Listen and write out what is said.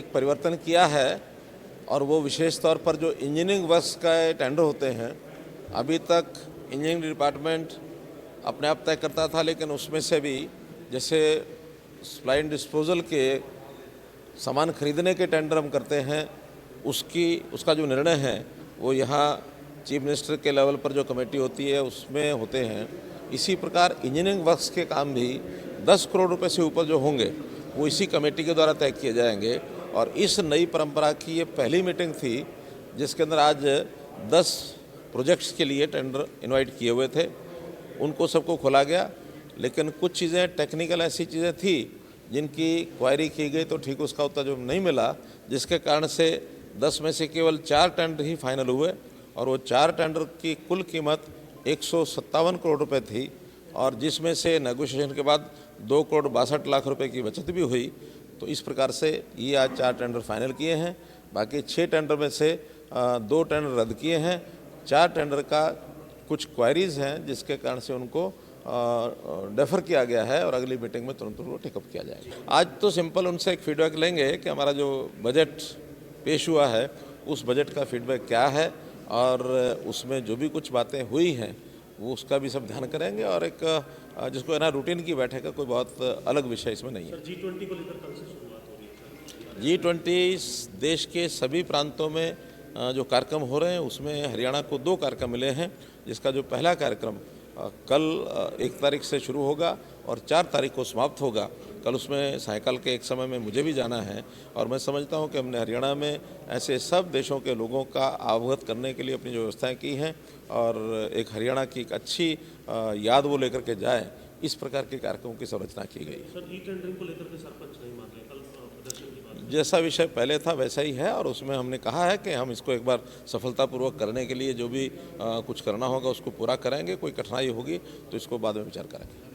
एक परिवर्तन किया है और वो विशेष तौर पर जो इंजीनियरिंग वर्क्स का टेंडर होते हैं, अभी तक इंजीनियरिंग डिपार्टमेंट अपने आप तय करता था, लेकिन उसमें से भी जैसे सप्लाई एंड डिस्पोजल के सामान खरीदने के टेंडर हम करते हैं, उसका जो निर्णय है वो यहाँ चीफ मिनिस्टर के लेवल पर जो कमेटी होती है उसमें होते हैं। इसी प्रकार इंजीनियरिंग वर्क्स के काम भी 10 करोड़ रुपए से ऊपर जो होंगे वो इसी कमेटी के द्वारा तय किए जाएंगे। और इस नई परंपरा की ये पहली मीटिंग थी जिसके अंदर आज 10 प्रोजेक्ट्स के लिए टेंडर इनवाइट किए हुए थे, उनको सबको खोला गया। लेकिन कुछ चीज़ें टेक्निकल ऐसी चीज़ें थी जिनकी क्वायरी की गई तो ठीक उसका उत्तर जो नहीं मिला, जिसके कारण से 10 में से केवल 4 टेंडर ही फाइनल हुए और वो 4 टेंडर की कुल कीमत 157 करोड़ रुपए थी और जिसमें से नेगोशिएशन के बाद 2 करोड़ 62 लाख रुपए की बचत भी हुई। तो इस प्रकार से ये आज 4 टेंडर फाइनल किए हैं। बाकी 6 टेंडर में से 2 टेंडर रद्द किए हैं। 4 टेंडर का कुछ क्वायरीज हैं जिसके कारण से उनको डेफर किया गया है और अगली मीटिंग में तुरंत वो टेकअप किया जाएगा। आज तो सिंपल उनसे एक फीडबैक लेंगे कि हमारा जो बजट पेश हुआ है उस बजट का फीडबैक क्या है और उसमें जो भी कुछ बातें हुई हैं वो उसका भी सब ध्यान करेंगे और एक जिसको है ना रूटीन की बैठक है, कोई बहुत अलग विषय इसमें नहीं है। G20 को लेकर कल से शुरुआत हो रही है। G20 देश के सभी प्रांतों में जो कार्यक्रम हो रहे हैं उसमें हरियाणा को 2 कार्यक्रम मिले हैं, जिसका जो पहला कार्यक्रम कल 1 तारीख से शुरू होगा और 4 तारीख को समाप्त होगा। कल उसमें सायकाल के एक समय में मुझे भी जाना है और मैं समझता हूं कि हमने हरियाणा में ऐसे सब देशों के लोगों का अवगत करने के लिए अपनी जो व्यवस्थाएं की हैं और एक हरियाणा की एक अच्छी याद वो लेकर के जाए, इस प्रकार के कार्यक्रमों की संरचना की गई। सर, ई-टेंडरिंग को लेकर के सरपंच नहीं मान रहे, कल प्रदर्शन की बात। जैसा विषय पहले था वैसा ही है और उसमें हमने कहा है कि हम इसको एक बार सफलतापूर्वक करने के लिए जो भी कुछ करना होगा उसको पूरा करेंगे। कोई कठिनाई होगी तो इसको बाद में विचार करेंगे।